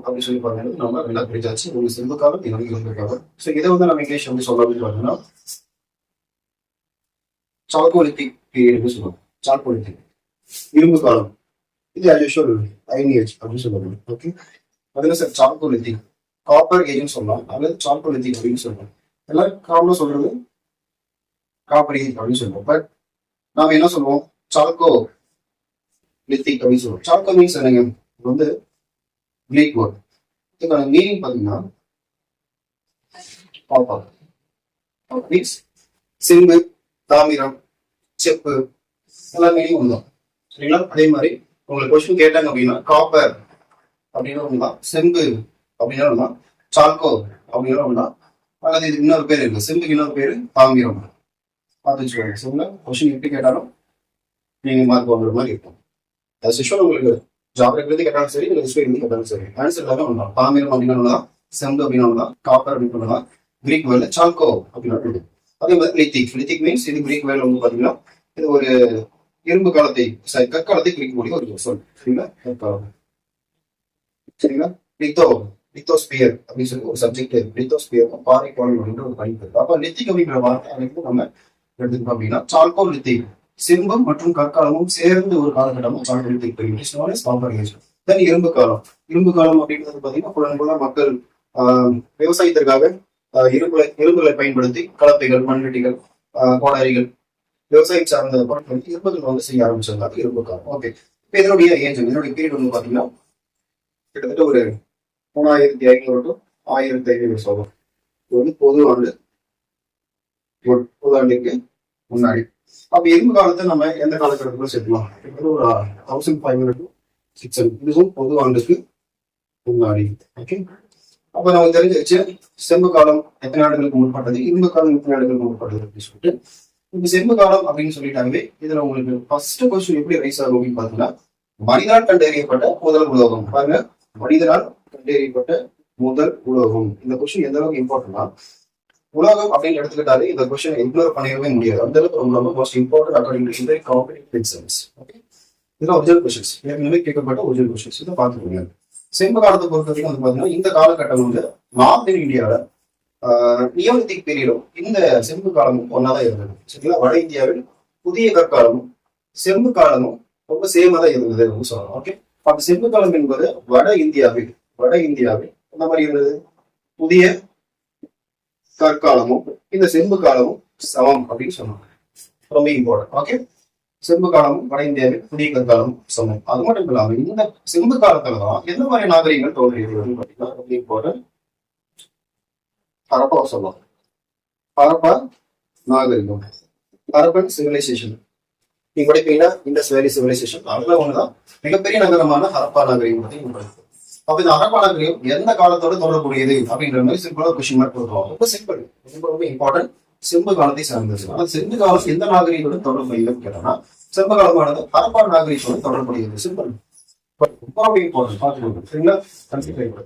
அப்படின்னு சொல்லி பார்த்தீங்கன்னா நம்ம நல்லா பிரிச்சாச்சு. ஒரு செம்பு காலம், இன்னொரு இரும்பு காலம். ஸோ இதை வந்து நம்ம இங்கிலீஷ் வந்து சொல்ல அப்படின்னு பார்த்தீங்கன்னா சால்கோலித்திக் பீரியட்னு சொல்லுவோம். சால்கோலித்திக் இரும்பு காலம், இது as usual அயன் ஏஜ் அப்படின்னு சொல்லுவாங்க. ஓகே, அதுல சார் சால்கோலித்திக் காப்பர் ஏஜ்னு சொல்லலாம், அல்லது சால்கோலித்திக் அப்படின்னு சொல்லலாம். எல்லாரும் காமனா சொல்றது காப்பர் ஏஜ் அப்படின்னு சொல்லுவோம். பட் நாம என்ன சொல்லுவோம், சால்கோ லித்திக் அப்படின்னு சொல்லுவோம். சால்கோ மீன்ஸ் என்னங்க, இது வந்து கிரீக் வேர்ட். இதுக்கான மீனிங் பாத்தீங்கன்னா காப்பர் மீன்ஸ் செம்பு, தாமிரம், செப்பு, எல்லா மீனிங் ஒண்ணுதான். சரிங்களா? அதே மாதிரி உங்களுக்கு கொஸ்டின் கேட்டாங்க அப்படின்னா காப்பர் அப்படின்னு ஒண்ணுதான், செம்பு அப்படின்னா ஒண்ணுதான், சால்கோ அப்படின்னா ஒண்ணுதான், அல்லது இதுக்கு இன்னொரு பேர் இருக்கு, செம்புக்கு இன்னொரு பேரு தாமிரம். பார்த்து வச்சுக்கோங்க. சரிங்களா? கொஸ்டின் எப்படி கேட்டாலும் நீங்க மார்க் வாங்குற மாதிரி இருக்கும். உங்களுக்கு ஜாப் இருந்து கேட்டாலும் சரி, இல்லை ஹிஸ்டரி இருந்து கேட்டாலும் சரி, ஆன்சர் எல்லாமே ஒன்றும். தாமிரம் அப்படின்னா செம்பு அப்படின்னா காப்பர் அப்படின்னு கிரீக் வேர்ல சால்கோ அப்படின்னு. அதே மாதிரி லித்திக் மீன்ஸ் இது கிரீக் வேர்ல வந்து பாத்தீங்கன்னா இது ஒரு இரும்பு காலத்தை கற்காலத்தை குறிக்கக்கூடிய ஒரு சொல். சரிங்களா? கற்காலம். சரிங்களா? லித்தோஸ்பியர் அப்படின்னு சொல்லி ஒரு சப்ஜெக்ட், லித்தோஸ்பியர் பாறை கோளம் அப்படின்ற ஒரு படிப்பு. அப்ப லித்திக் அப்படிங்கிற வார்த்தை அனைத்து நம்ம எடுத்துக்கணும் அப்படின்னா சால்கோ லித்திக், செம்பும் மற்றும் கற்காலமும் சேர்ந்து ஒரு காலகட்டமும் சால்கோலித்திக் பீரியட். தென் இரும்பு காலம். இரும்பு காலம் அப்படின்றது பாத்தீங்கன்னா புலன்புல மக்கள் விவசாயத்திற்காக இரும்புகளை பயன்படுத்தி கலப்பைகள், மண்வெட்டிகள், கோடாரிகள், விவசாயம் சார்ந்த பொருட்கள் இரும்புகள் வந்து செய்ய ஆரம்பிச்சாங்க. அது இரும்பு காலம். ஓகே, இப்ப இதனுடைய ஏஜ், இதனுடைய பீரியட் வந்து பாத்தீங்கன்னா கிட்டத்தட்ட ஒரு 3500 to 1500 வருஷம். இது வந்து பொது ஆண்டுக்கு முன்னாடி. அப்ப இரும்பு காலத்தை நம்ம எந்த காலகட்டத்துல சேர்க்கலாம்? ஒரு 1500 to 600. இதுவும் பொது ஆண்டுக்கு முன்னாடி. ஓகே, அப்ப நமக்கு தெரிஞ்சிருச்சு செம்பு காலம் எத்தனை ஆண்டுகளுக்கு முற்பட்டது, இரும்பு காலம் எத்தனை ஆண்டுகளுக்கு முற்பட்டது அப்படின்னு சொல்லிட்டு. இப்ப செம்பு காலம் அப்படின்னு சொல்லிட்டாவே இதுல உங்களுக்கு ஃபர்ஸ்ட் கொஸ்டின் எப்படி ரைஸ் ஆகும் அப்படின்னு பாத்தீங்கன்னா, மனிதனால் கண்டறியப்பட்ட முதல் உலோகம். பாருங்க, மனிதனால் கண்டறியப்பட்ட முதல் உலோகம். இந்த கொஸ்டின் எந்த அளவுக்கு இம்பார்ட்டன்டா, உலோகம் அப்படின்னு எடுத்துக்கிட்டாலே இந்த கொஸ்டின் இக்னோர் பண்ணிடவே முடியாது. அந்த அளவுக்கு ரொம்ப மோஸ்ட் இம்பார்ட்டன்ட் அக்கார்டிங் டு இந்த காம்படிட்டிவ் எக்ஸாம்ஸ். ஓகே, இதெல்லாம் ஒரிஜினல் கொஸ்டின்ஸ், ஏற்கனவே கேட்கப்பட்ட ஒரிஜினல் கொஸ்டின்ஸ். இதை பார்த்துக்கோங்க. செம்பு காலத்தை பொறுத்த வரைக்கும் வந்து பாத்தீங்கன்னா இந்த காலகட்டம் வந்து நார்த் இந்தியாவில நியோலித்திக் பீரியடும் இந்த செம்பு காலமும் ஒன்னாதான் இருந்தது. சரிங்களா? வட இந்தியாவில் புதிய கற்காலமும் செம்பு காலமும் ரொம்ப சேமா தான் இருந்தது அப்படின்னு சொல்லலாம். ஓகே, அப்ப செம்பு காலம் என்பது வட இந்தியாவில் என்ன மாதிரி இருந்தது, புதிய கற்காலமும் இந்த செம்பு காலமும் சமம் அப்படின்னு சொன்னாங்க. ரொம்ப இம்பார்ட்டன்ட். ஓகே, செம்பு காலமும் வட இந்தியாவில் புதிய கற்காலமும் சமம். அது மட்டும் இல்லாம இந்த செம்பு காலத்துலதான் எந்த மாதிரி நாகரிகங்கள் தோன்றியது அப்படின்னு பாத்தீங்கன்னா ரொம்ப இம்பார்ட்டன்ட். ஹரப்பா சொல்லுவாங்க, ஹரப்பா நாகரிகம், ஹரப்பன் சிவிலைசேஷன். நீங்க படிப்பீங்கன்னா இண்டஸ் வேலி சிவிலைசேஷன், அதுல ஒண்ணுதான் மிகப்பெரிய நகரமான ஹரப்பா நாகரிகம் பத்தி நீங்க படிப்போம். அப்ப இந்த ஹரப்பா நாகரிகம் எந்த காலத்தோட தொடர்புடையது அப்படின்ற மாதிரி சிம்பிளா கொஸ்டின் மார்க் கொடுத்துருவாங்க. ரொம்ப சிம்பிள், ரொம்ப இம்பார்ட்டன்ட். செம்பு காலத்தை சார்ந்தது. ஆனா செம்பு காலம் எந்த நாகரிகத்தோட தொடர்புடையதுன்னு கேட்டோம்னா செம்பு காலமானது ஹரப்பா நாகரிகத்தோட தொடர்புடையது. சிம்பிள், ரொம்ப இம்பார்ட்டன்ட். பார்த்துக்கோங்க. சரிங்களா?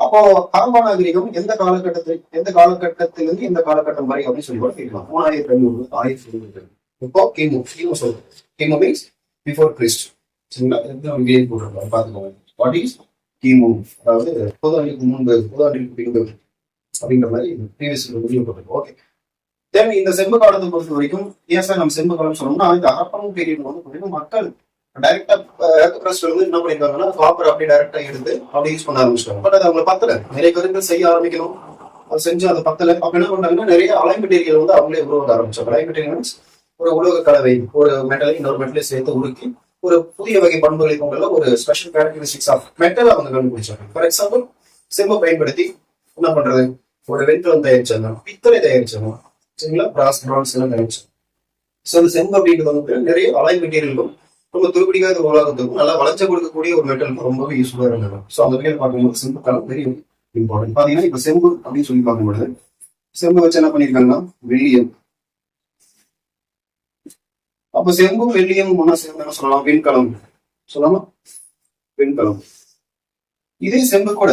அப்போ ஹரப்பா நாகரிகம் எந்த காலகட்டத்திலிருந்து எந்த காலகட்டம் வரை அப்படின்னு சொல்லி கூட கேட்கலாம். 3500 1500. இப்போ கிமு சொல்லுங்க. கிமு மீன்ஸ் பிஃபோர் கிறிஸ்ட். சரிங்களா? பாத்துக்கோங்க. வாட் இஸ் கிமு, அதாவது பொது ஆண்டுக்கு முன்பு, பொது ஆண்டுக்கு பின்பு அப்படின்ற மாதிரி ப்ரீவியஸ் வீடியோ போட்டிருக்கோம். ஓகே, தென் இந்த செம்பு காலத்தை பொறுத்த வரைக்கும் ஏன் சார் நம்ம செம்பு காலம் சொன்னோம்னா இந்த ஹரப்பன் பீரியட் வந்து மக்கள் டைரக்டா வந்து என்ன பண்ணிருக்காங்கன்னா காப்பர் அப்படி டைரக்டா எடுத்து அப்படி யூஸ் பண்ண ஆரம்பிச்சிட்டாங்க. பட் அது அவங்க பத்தல, நிறைய கருத்துக்கள் செய்ய ஆரம்பிக்கணும். அது செஞ்சு அதை பத்தல. அப்ப என்ன பண்ணாங்கன்னா நிறைய அலை மெட்டீரியல் வந்து அவங்களே உருவாக்க ஆரம்பிச்சாங்க. அலை மெட்டீரியல் ஒரு உலோக கலவை, ஒரு மெட்டலை இன்னொரு மெட்டலை சேர்த்து உருக்கி ஒரு புதிய வகை பண்புகளை கொண்டுள்ள ஒரு ஸ்பெஷல் கேரக்டரிஸ்டிக்ஸ் ஆஃப் மெட்டல் அவங்க கண்டுபிடிச்சாங்க. ஃபார் எக்ஸாம்பிள் செம்பை பயன்படுத்தி என்ன பண்றது, ஒரு வெண்கலம் தயாரிச்சாங்க, பித்தளை தயாரிச்சாங்க. சரிங்களா? பிராஸ், பிரான்ஸ் எல்லாம் தயாரிச்சாங்க. ஸோ அந்த செம்பு அப்படின்றது வந்து நிறைய அலை மெட்டீரியலுக்கும் ரொம்ப துருப்பிடிக்காத உலகத்துக்கும் நல்லா வளர்ச்சி கொடுக்கக்கூடிய ஒரு மெட்டல் ரொம்பவே யூஸ்ஃபுல்லா இருந்தது. ஸோ அந்த வகையில் பார்க்கும்போது செம்பு காலம் வெரி இம்பார்ட்டன்ட். பாத்தீங்கன்னா இப்ப செம்பு அப்படின்னு சொல்லி பார்க்கும்போது செம்பு வச்சு என்ன பண்ணிருக்காங்கன்னா வெள்ளியம். அப்ப செம்பும் வெள்ளியும் ஒன்னா சேர்ந்து என்ன சொல்லலாம், வெண்கலம் சொல்லலாமா? வெண்கலம். இதே செம்பு கூட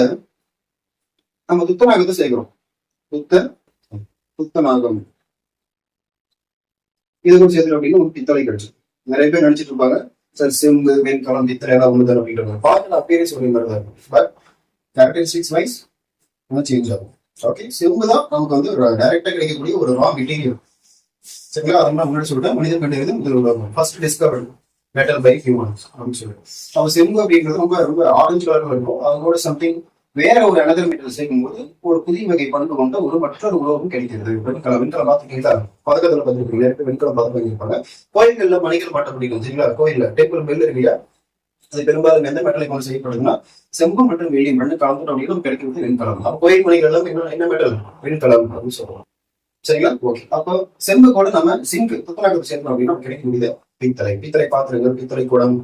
நம்ம துத்தநாகத்தை சேர்க்கிறோம். துத்தநாகம் இது கூட சேர்த்து அப்படின்னா ஒரு பித்தளை கிடைச்சு. நிறைய பேர் நினைச்சிட்டு இருப்பாங்க சார் செம்பு, வெண்கலம், பித்தளை எல்லாம் ஒண்ணுதான் அப்படின்ற பார்க்கலாம். அப்பயே சொல்லி மாதிரி தான் இருக்கும். பட் கேரக்டரிஸ்டிக்ஸ் வைஸ் சேஞ்ச் ஆகும். ஓகே, செம்பு தான் நமக்கு வந்து டைரக்டா கிடைக்கக்கூடிய ஒரு ரா மெட்டீரியல். சரிங்களா? அதெல்லாம் முன்னாடி சொல்லிட்டேன். மனிதன் கண்டறிவது முதல் உலகம், first discovered metal by humans அப்படின்னு சொல்லிட்டு. அப்போ செம்பு அப்படிங்கிறது ரொம்ப ரொம்ப ஆரஞ்சு கலர்ல இருக்கும். அதோட சம்திங் வேற ஒரு அனதர் மெட்டல் சேர்க்கும் போது ஒரு புதிய வகை பண்பு கொண்ட ஒரு மற்றொரு உலகம் கிடைக்கிறது. வெண்கலம் பார்த்துக்கிட்டீங்களா? பதக்கத்துல பார்த்துருக்கீங்க, வெண்கலம் பார்த்து பண்ணியிருப்பாங்க. கோயில்கள்ல மணிகள் மாட்ட பிடிக்கும். சரிங்களா? கோயில்ல டெம்பிள் பெல் இருக்கு இல்லையா? அது பெரும்பாலும் எந்த மெட்டலை கொண்டு செய்யப்படுதுன்னா செம்பு மற்றும் வெள்ளி மண்ணு கலந்துட்டோம் அப்படின்னா கிடைக்கிறது வெண்கலம். அப்போ கோயில் மணிகள் எல்லாம் என்ன மெட்டல்? வெண்கலம் அப்படின்னு சொல்லுவோம். சரிங்களா? ஓகே. அப்போ செம்பு கூட நம்ம சிங்க் துத்தநாகத்தை சேர்ந்தோம் அப்படின்னா கிடைக்கக்கூடியது பித்தளை. பித்தளை பாத்திரங்கள், பித்தளை குடம்,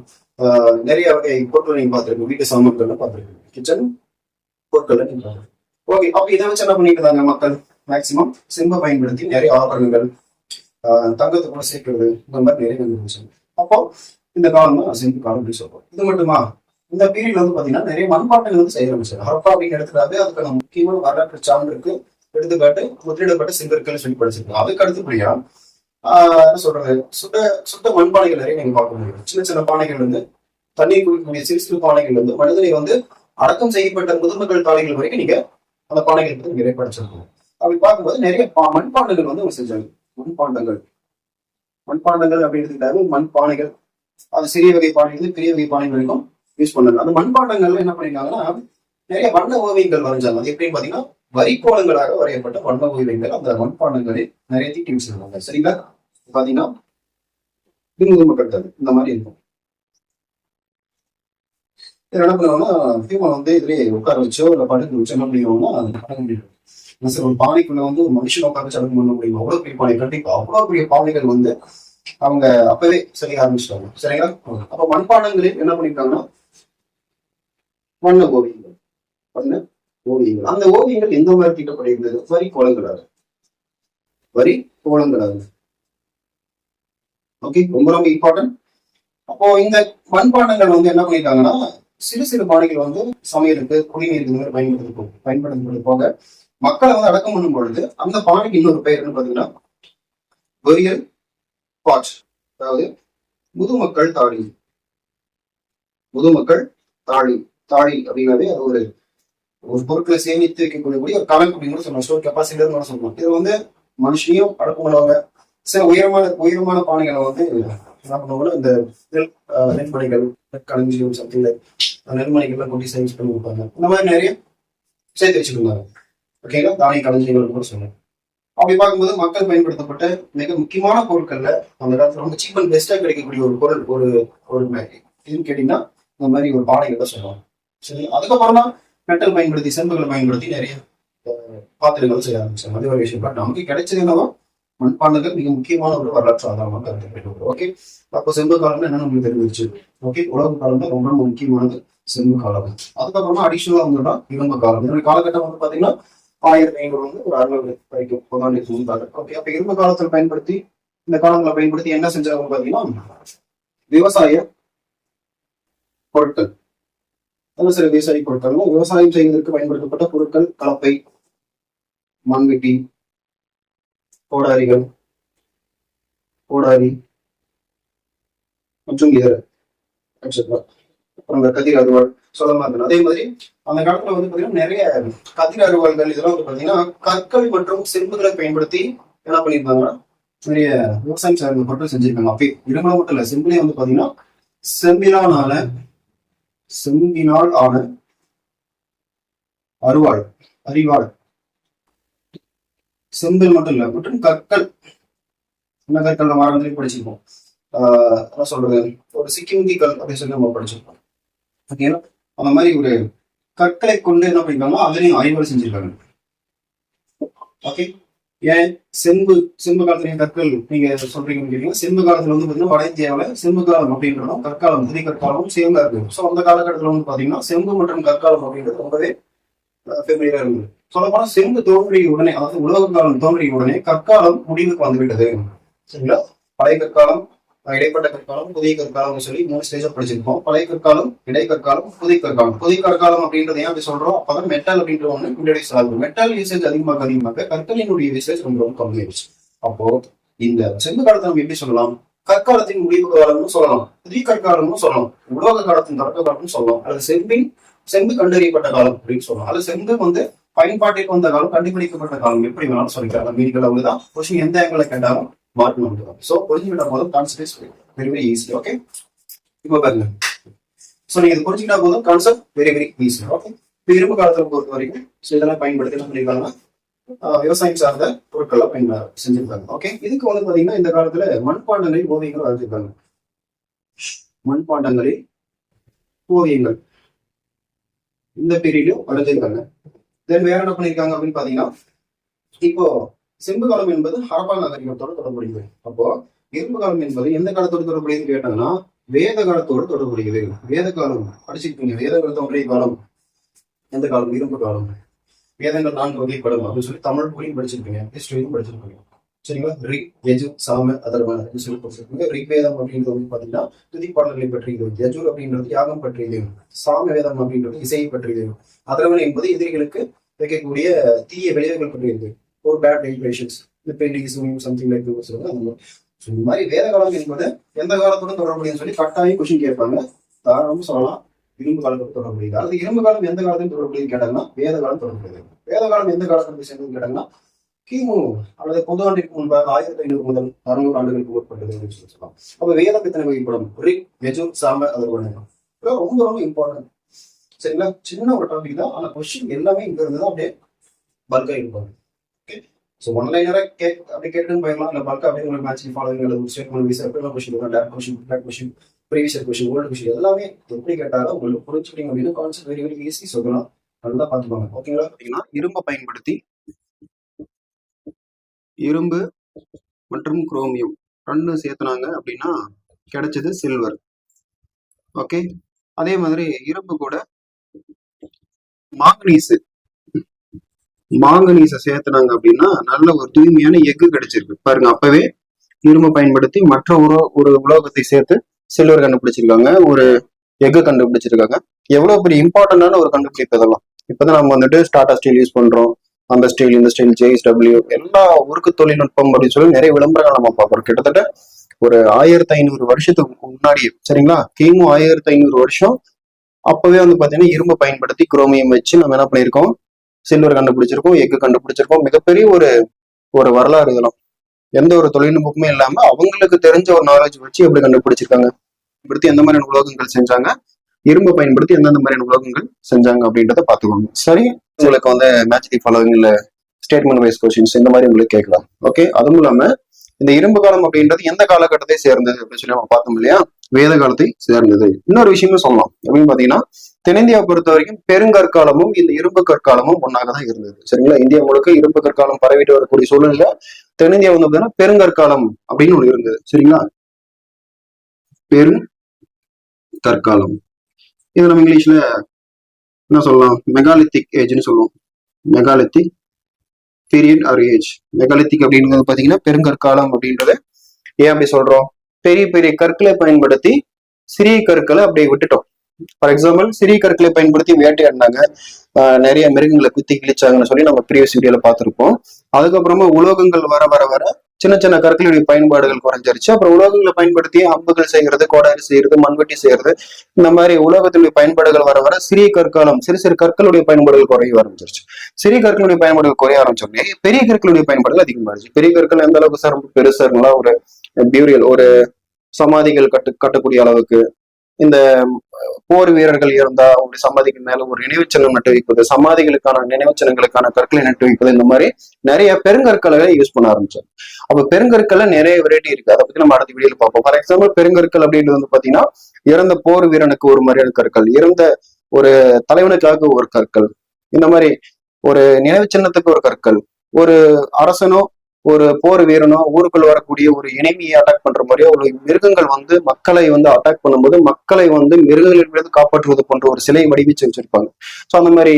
நிறைய வகை பொருட்கள் நீங்க பார்த்துருக்கோம். வீட்டு சாமான்கள் பார்த்துருக்கோம், கிச்சன் பொருட்கள் நீங்க. ஓகே, அப்ப இதை வச்சு என்ன பண்ணிட்டு இருந்தாங்க மக்கள்? மேக்சிமம் செம்பை பயன்படுத்தி நிறைய ஆபரணங்கள், தங்கத்தை கூட சேர்க்கிறது, இந்த மாதிரி நிறைய கண்டுபிடிச்சாங்க. அப்போ இந்த காலம் தான் செம்பு காலம் அப்படின்னு சொல்றோம். இது மட்டுமா? இந்த பீரியட்ல வந்து பாத்தீங்கன்னா நிறைய மண்பாட்டங்கள் வந்து செய்ய ஆரம்பிச்சாங்க. ஹரப்பா அப்படின்னு எடுத்துட்டாவே அதுக்கான முக்கியமான வரலாற்று சான்று இருக்கு. எடுத்துக்காட்டு முத்திரிடப்பட்ட செங்கற்கள் சொல்லி படிச்சிருக்கோம். அதுக்கு அடுத்தபடியா என்ன சொல்றது, சுட்ட மண்பானைகள் நிறைய நீங்க பார்க்க முடியும். சின்ன சின்ன பானைகள் இருந்து தண்ணீர் குடிக்கக்கூடிய சிறு சிறு பானைகள் இருந்து மனிதனை வந்து அடக்கம் செய்யப்பட்ட முதுமக்கள் தாளைகள் வரைக்கும் நீங்க அந்த பானைகள் வந்து நிறைய படிச்சிருக்கோம். அப்படி பார்க்கும்போது நிறைய மண்பாண்டங்கள் வந்து அவங்க செஞ்சாங்க. மண்பாண்டங்கள் அப்படின்னு எடுத்துக்கிட்டாலும் மண்பானைகள், அது சிறிய வகை பானைகள் பெரிய வகை பானைகள் வரைக்கும் யூஸ் பண்ணாங்க. அந்த மண்பாண்டங்கள்ல என்ன பண்ணிருக்காங்கன்னா நிறைய வண்ண ஓவியங்கள் வரைஞ்சாங்க. அது எப்படின்னு பாத்தீங்கன்னா வரிக்கோளங்களாக வரையப்பட்ட வண்ண ஓவியங்கள் அந்த மண்பாண்டங்களை நிறைய தீட்டி வச்சிருக்காங்க. சரிங்களா? பாத்தீங்கன்னா முதுமக்கள் தாள் இந்த மாதிரி இருக்கும். என்ன பண்ணுவாங்கன்னா ஹியூமன் வந்து இதுலயே உட்கார வச்சோ இல்ல படுக்க வச்சோ என்ன பண்ணிடுவோம்னா அது அடக்க முடியும். ஒரு பானைக்குள்ள வந்து ஒரு மனுஷன் உட்கார வச்சு அடக்கம் பண்ண முடியும். அவ்வளவு பெரிய பானை, கண்டிப்பா அவ்வளவு பெரிய பானைகள் வந்து அவங்க அப்பவே செய்ய ஆரம்பிச்சிட்டாங்க. சரிங்களா? அப்ப மண்பாண்டங்களில் என்ன பண்ணிருக்காங்கன்னா வண்ண ஓவியங்கள், அந்த ஓவியங்கள் எந்த மாதிரி தீட்டப்படுகிறது? வரி கோலங்களாக. ஓகே, ரொம்ப ரொம்ப இம்பார்ட்டன்ட். அப்போ இந்த மண்பாண்டங்கள் வந்து என்ன பண்ணிருக்காங்கன்னா சிறு சிறு பானைகள் வந்து சமையலுக்கு, குடிநீருக்கு இந்த மாதிரி பயன்படுத்துறது போக மக்களை வந்து அடக்கம் பண்ணும் பொழுது அந்த பானைக்கு இன்னொரு பெயர் என்ன பாத்தீங்கன்னா பொரியல் பாட், அதாவது முதுமக்கள் தாழி. தாழி அப்படின்னாவே அது ஒரு பொருட்களை சேமித்து வைக்கக்கூடிய ஒரு கலன் அப்படின்னு சொல்லலாம். ஸ்டோர் கெப்பாசிட்டி சொல்லலாம். இது வந்து மனுஷனையும் அடக்கம் பண்ணுவாங்க. சில உயரமான பானைகளை வந்து என்ன பண்ணுவாங்கன்னா இந்த நெல்மணிகள், களஞ்சியம், சத்தில நெல்மணிகள்லாம் கொண்டு சேமிச்சு பண்ணி கொடுப்பாங்க. இந்த மாதிரி நிறைய சேர்த்து வச்சுருந்தாங்க. ஓகேங்களா? தானிய களஞ்சியங்கள் கூட சொல்லுவாங்க. அப்படி பார்க்கும்போது மக்கள் பயன்படுத்தப்பட்ட மிக முக்கியமான பொருட்கள்ல அந்த காலத்துல ரொம்ப சீப் அண்ட் பெஸ்டா கிடைக்கக்கூடிய ஒரு பொருள் ஒரு இதுன்னு கேட்டீங்கன்னா இந்த மாதிரி ஒரு பானைகள் தான் சொல்லுவாங்க. சரி, அதுக்கப்புறம் தான் மெட்டல் பயன்படுத்தி, செம்புகளை பயன்படுத்தி நிறைய பாத்திரங்கள் செய்ய ஆரம்பிச்சாங்க. அதே ஒரு விஷயம். பட் நமக்கு கிடைச்சது என்னவோ மண்பாண்டங்கள் மிக முக்கியமான ஒரு வரலாற்று ஆதாரமாக கருதப்படுகிறது. ஓகே, அப்போ செம்பு காலம்னா என்ன நம்மளுக்கு தெரிஞ்சிருச்சு. ஓகே, உலக காலம் தான் ரொம்ப ரொம்ப முக்கியமானது செம்பு காலம். அதுக்கப்புறமா அடிஷனலா வந்தோம்னா இரும்பு காலம். இதனுடைய காலகட்டம் வந்து பாத்தீங்கன்னா 1500 ஒரு 600 வரைக்கும் இருந்தாங்க. ஓகே, அப்ப இரும்பு காலத்தில் பயன்படுத்தி இந்த காலங்களை பயன்படுத்தி என்ன செஞ்சாங்க பாத்தீங்கன்னா விவசாய பொருட்கள், சில விவசாய பொருட்கள், விவசாயம் செய்வதற்கு பயன்படுத்தப்பட்ட பொருட்கள், கலப்பை, மண்வெட்டி, கோடாரி மற்றும் இதர அப்புறம் இந்த கதிர் அறுவாள் சொல்லமா இருக்கணும். அதே மாதிரி அந்த காலத்துல வந்து பாத்தீங்கன்னா நிறைய கதிர் அறுவாள்கள் இதெல்லாம் வந்து பாத்தீங்கன்னா கற்கள் மற்றும் செம்புகளை பயன்படுத்தி என்ன பண்ணியிருந்தாங்கன்னா நிறைய விவசாயம் சார்ந்த பொருட்கள் செஞ்சிருக்காங்க. அப்படி இரும்புல மட்டும் இல்ல, செம்பிலே வந்து பாத்தீங்கன்னா செம்பினால் ஆன அரிவாள், செம்பில் மட்டும் இல்ல மற்றும் கற்கள், என்ன கற்கள் நம்ம ஆரம்பத்திலே படிச்சிருக்கோம். என்ன சொல்றது, ஒரு சிக்கிமுக்கி கல் அப்படின்னு சொல்லி நம்ம படிச்சிருக்கோம். ஓகேங்களா? அந்த மாதிரி ஒரு கற்களை கொண்டு என்ன பண்ணிருக்காங்கன்னா அதுலயும் ஆய்வுகள் செஞ்சிருக்காங்க. ஓகே, ஏன் செம்பு காலத்துல கற்கள் நீங்க சொல்றீங்கன்னு கேட்டீங்கன்னா செம்பு காலத்துல வந்து பாத்தீங்கன்னா வட இந்தியாவில செம்பு காலம் அப்படின்றதும் கற்காலம், புதிய கற்காலமும் சேர்ந்தா இருக்கு. ஸோ அந்த காலகட்டத்துல வந்து பாத்தீங்கன்னா செம்பு மற்றும் கற்காலம் அப்படின்றது ரொம்பவே ஃபெமிலியரா இருந்தது. சொல்ல போனா செம்பு தோன்றிய உடனே, அதாவது உலக காலம் தோன்றிய உடனே கற்காலம் முடிவுக்கு வந்துவிட்டது. சரிங்களா? பழைய கற்காலம், இடைப்பட்ட கற்காலம், புதிய கற்காலம் சொல்லி 3 ஸ்டேஜா படிச்சிருக்கோம். பழைய கற்காலம், இடைக்கற்காலம், புதிய கற்காலம் அப்படின்றது ஏன் அப்படி சொல்றோம்? அப்பதான் மெட்டல் அப்படின்ற ஒண்ணு இன்ட்ரோடியூஸ் ஆகும். மெட்டல் யூசேஜ் அதிகமாக கற்களினுடைய யூசேஜ் ரொம்ப கம்மியாயிடுச்சு. அப்போ இந்த செம்பு காலத்தை நம்ம எப்படி சொல்லலாம்? கற்காலத்தின் முடிவு காலம்னு சொல்லலாம், புதிய கற்காலம்னு சொல்லலாம், உலோக காலத்தின் தொடக்க காலம்னு சொல்லலாம், அல்லது செம்பின் செம்பு கண்டறியப்பட்ட காலம் அப்படின்னு சொல்லுவோம். அது செம்பு வந்து பயன்பாட்டிற்கு வந்த காலம், கண்டுபிடிக்கப்பட்ட காலம் எப்படி வேணாலும் சொல்லிக்கலாம். மீன்கள் அவ்வளவுதான். கொஸ்டின் எந்த ஆங்கிள் கேட்டாலும் மார்க் வந்துடும். ஸோ புரிஞ்சுக்கிட்ட போதும் concept very very easy. Okay, இப்போ பாருங்க. ஸோ நீங்க இது புரிஞ்சுக்கிட்டா போதும், concept very very easy. Okay, இப்போ இரும்பு காலத்துல பொறுத்த வரைக்கும் இதெல்லாம் பயன்படுத்தி என்ன பண்ணிருக்காங்கன்னா விவசாயம் சார்ந்த பொருட்கள்லாம் செஞ்சிருக்காங்க. ஓகே, இதுக்கு வந்து பாத்தீங்கன்னா இந்த காலத்துல மண்பாண்டங்களில் ஓவியங்கள் வரைஞ்சிருக்காங்க. மண்பாண்டங்களில் ஓவியங்கள் இந்த பீரியடும் வரைஞ்சிருக்காங்க. தென் வேற என்ன பண்ணிருக்காங்க அப்படின்னு பாத்தீங்கன்னா, இப்போ செம்பு காலம் என்பது ஹரப்பா நாகரிகத்தோட தொடர்புடையது. அப்போ இரும்பு காலம் என்பது எந்த காலத்தோடு தொடர்புடையது கேட்டாங்கன்னா வேத காலத்தோடு தொடர்புடையது. வேத காலம் படிச்சிருக்கீங்க. வேத காலத்தோடைய காலம் எந்த காலம்? இரும்பு காலம். வேதங்கள் 4 வகைப்படும் அப்படின்னு சொல்லி தமிழ் மொழியும் படிச்சிருப்பீங்க, ஹிஸ்டரியும் படிச்சிருப்பீங்க. சரிங்களா? ரிக், யஜுர், சாம, அதர்வன அப்படின்னு சொல்லி படிச்சிருப்பீங்க. ரிக் வேதம் அப்படின்றது வந்து பாத்தீங்கன்னா துதிப்பாடல்களை பற்றியது. யஜுர் அப்படின்றது யாகம் பற்றியது. சாம வேதம் அப்படின்றது இசையை பற்றியது. அதர்வன என்பது எதிரிகளுக்கு வைக்கக்கூடிய தீய விளைவுகள் பற்றியது. ஒரு பேட் வைப்ரேஷன்ஸ், இந்த பெயிண்டிங் சம்திங் லைக் சொல்லுவாங்க. அந்த மாதிரி இந்த மாதிரி வேத காலம் என்பது எந்த காலத்துடன் தொடர்புடையன்னு சொல்லி கட்டாயம் கொஸ்டின் கேட்பாங்க. தாராளமும் சொல்லலாம் இரும்பு காலத்தோடு தொடர்புடையது. அது இரும்பு காலம் எந்த காலத்தையும் தொடர்புடையது கேட்டாங்கன்னா வேத காலம் தொடர்புடையது. வேத காலம் எந்த காலத்துக்கு சேர்ந்தது கேட்டாங்கன்னா கிமு அல்லது பொது ஆண்டிற்கு முன்பாக 1500 முதல் 600 ஆண்டுகளுக்கு உட்பட்டது அப்படின்னு சொல்லலாம். அப்ப வேதம் எத்தனை வகைப்படும்? ரிக், யஜுர், சாம, அதர்வன. ரொம்ப ரொம்ப இம்பார்ட்டன்ட். சரிங்களா? சின்ன ஒரு டாபிக் தான், ஆனா கொஸ்டின் எல்லாமே இங்க இருந்து தான் அப்படியே பல்கா இருப்பாங்க. ஓகே, ஸோ ஒன்லைனரா அப்படி கேட்டுன்னு போயிடலாம். இல்லை பல்கா அப்படியே உங்களுக்கு மேட்ச் ஃபாலோவிங் அல்லது ஸ்டேட்மெண்ட் வைஸ் எப்படிலாம் கொஸ்டின் வரும், direct question, back question, previous question, old question எல்லாமே எப்படி கேட்டாலும் உங்களுக்கு புரிஞ்சுக்கிட்டீங்க அப்படின்னா கான்செப்ட் வெரி வெரி ஈஸி. சொல்லலாம், நல்லா பார்த்துப்பாங்க. ஓகேங்களா? பார்த்தீங்கன்னா இரும்பை பயன்படுத்தி இரும்பு மற்றும் குரோமியம் 2 சேர்த்துனாங்க அப்படின்னா கிடைச்சது சில்வர். ஓகே, அதே மாதிரி இரும்பு கூட மாங்கனீஸை சேர்த்துனாங்க அப்படின்னா நல்ல ஒரு தூய்மையான எஃகு கிடைச்சிருக்கு. பாருங்க, அப்பவே இரும்பு பயன்படுத்தி மற்ற ஒரு உலோகத்தை சேர்த்து சில்வர் கண்டுபிடிச்சிருக்காங்க, ஒரு எஃகு கண்டுபிடிச்சிருக்காங்க. எவ்வளவு பெரிய இம்பார்ட்டன்டான ஒரு கண்டுபிடிப்பு இதெல்லாம். இப்பதான் நம்ம வந்துட்டு டாடா ஸ்டீல் யூஸ் பண்றோம். அந்த ஸ்டீல், இந்த ஸ்டீல், JSW எல்லா உருக்கு தொழில்நுட்பம் அப்படின்னு சொல்லி நிறைய விளம்பரங்கள் நம்ம பார்க்குறோம். கிட்டத்தட்ட ஒரு 1500 வருஷத்துக்கு முன்னாடியே, சரிங்களா, கிமு 1500 வருஷம் அப்பவே வந்து பாத்தீங்கன்னா இரும்பு பயன்படுத்தி குரோமியம் வச்சு நம்ம என்ன பண்ணியிருக்கோம், சில்வர் கண்டுபிடிச்சிருக்கோம், எஃகு கண்டுபிடிச்சிருக்கோம். மிகப்பெரிய ஒரு வரலாறு இதெல்லாம். எந்த ஒரு தொழில்நுட்பமே இல்லாம அவங்களுக்கு தெரிஞ்ச ஒரு நாலேஜ் வச்சு எப்படி கண்டுபிடிச்சிருக்காங்க, பயன்படுத்தி எந்த மாதிரியான உலோகங்கள் செஞ்சாங்க, இரும்பு பயன்படுத்தி எந்தெந்த மாதிரியான உலோகங்கள் செஞ்சாங்க அப்படின்றத பாத்துக்கோங்க. சரி, உங்களுக்கு வந்து மேட்ச் தி ஃபாலோவிங் இல்ல ஸ்டேட்மெண்ட் வைஸ் கொஸ்டின்ஸ் இந்த மாதிரி உங்களுக்கு கேட்கலாம். ஓகே, அதுவும் இல்லாம இந்த இரும்பு காலம் அப்படின்றது எந்த காலகட்டத்தை சேர்ந்தது அப்படின்னு சொல்லி நம்ம பார்த்தோம் இல்லையா, வேத காலத்தை சேர்ந்தது. இன்னொரு விஷயமும் சொல்லலாம். அப்படின்னு பாத்தீங்கன்னா தென்னிந்தியாவை பொறுத்த வரைக்கும் பெருங்கற்காலமும் இந்த இரும்பு கற்காலமும் ஒன்னாக தான் இருந்தது. சரிங்களா? இந்தியா முழுக்க இரும்பு கற்காலம் பரவிட்டு வரக்கூடிய சூழ்நிலை தென்னிந்தியா வந்து பாத்தீங்கன்னா பெருங்கற்காலம் அப்படின்னு ஒண்ணு இருந்தது. சரிங்களா? பெருங்கற்காலம் இது நம்ம இங்கிலீஷ்ல என்ன சொல்லலாம், மெகாலித்திக் ஏஜ்னு சொல்லுவோம். Megalithic period or age. மெகாலித்திக் அப்படின்றது பாத்தீங்கன்னா பெருங்கற்காலம் அப்படின்றது ஏன் அப்படி சொல்றோம், பெரிய பெரிய கற்களை பயன்படுத்தி சிறிய கற்களை அப்படியே விட்டுட்டோம். ஃபார் எக்ஸாம்பிள், சிறிய கற்களை பயன்படுத்தி வேட்டையாடினாங்க, நிறைய மிருகங்களை குத்தி கிழிச்சாங்கன்னு சொல்லி நம்ம ப்ரீவியஸ் வீடியோல பார்த்திருப்போம். அதுக்கப்புறமா உலோகங்கள் வர வர வர சின்ன சின்ன கற்களுடைய பயன்பாடுகள் குறைஞ்சிருச்சு. அப்புறம் உலோகங்களை பயன்படுத்தி அம்புகள் செய்யறது, கோடாரி செய்யறது, மண்வெட்டி செய்யறது, இந்த மாதிரி உலோகத்தினுடைய பயன்பாடுகள் வர வர சிறிய கற்காலம் சிறு சிறு கற்களுடைய பயன்பாடுகள் குறைய ஆரம்பிச்சிருச்சு. சிறிய கற்களுடைய பயன்பாடுகள் குறைய ஆரம்பிச்சோடனே பெரிய கற்களுடைய பயன்பாடுகள் அதிகமாகிடுச்சு. பெரிய கற்கள் எந்த அளவுக்கு சார் பெருசாங்களா, ஒரு பியூரியல், ஒரு சமாதிகள் கட்டக்கூடிய அளவுக்கு, இந்த போர் வீரர்கள் இருந்தா அவங்களுடைய சமாதிக்கு மேல ஒரு நினைவுச்சின்னம் நட்டு வைப்பது, சமாதிகளுக்கான நினைவுச்சின்னங்களுக்கான கற்களை நட்டு வைப்பது, இந்த மாதிரி நிறைய பெருங்கற்களை யூஸ் பண்ண ஆரம்பிச்சாங்க. அப்ப பெருங்கற்கள்ல நிறைய வெரைட்டி இருக்கு. அதை பத்தி நம்ம அடுத்த வீடியோல பார்ப்போம். ஃபார் எக்ஸாம்பிள், பெருங்கற்கள் அப்படின்றது வந்து பாத்தீங்கன்னா இறந்த போர் வீரனுக்கு ஒரு மாதிரியான கற்கள், இறந்த ஒரு தலைவனுக்காக ஒரு கற்கள், இந்த மாதிரி ஒரு நினைவு சின்னத்துக்கு ஒரு கற்கள், ஒரு அரசனோ ஒரு போர் வீரனோ ஊருக்குள்ள வரக்கூடிய ஒரு எனிமியை அட்டாக் பண்ற மாதிரியோ, ஒரு மிருகங்கள் வந்து மக்களை வந்து அட்டாக் பண்ணும்போது மக்களை வந்து மிருகங்களிலிருந்து காப்பாற்றுவது போன்ற ஒரு சிலை வடிவச்சு வச்சிருப்பாங்க. ஸோ அந்த மாதிரி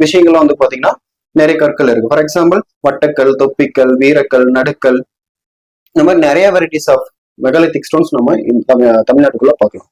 விஷயங்கள்லாம் வந்து பாத்தீங்கன்னா நிறைய கற்கள் இருக்கு. ஃபார் எக்ஸாம்பிள், வட்டக்கல், தொப்பிக்கல், வீரக்கல், நடுக்கல், இந்த மாதிரி நிறைய வெரைட்டிஸ் ஆஃப் மெகாலித்திக் ஸ்டோன்ஸ் நம்ம தமிழ்நாட்டுக்குள்ள பார்க்கலாம்.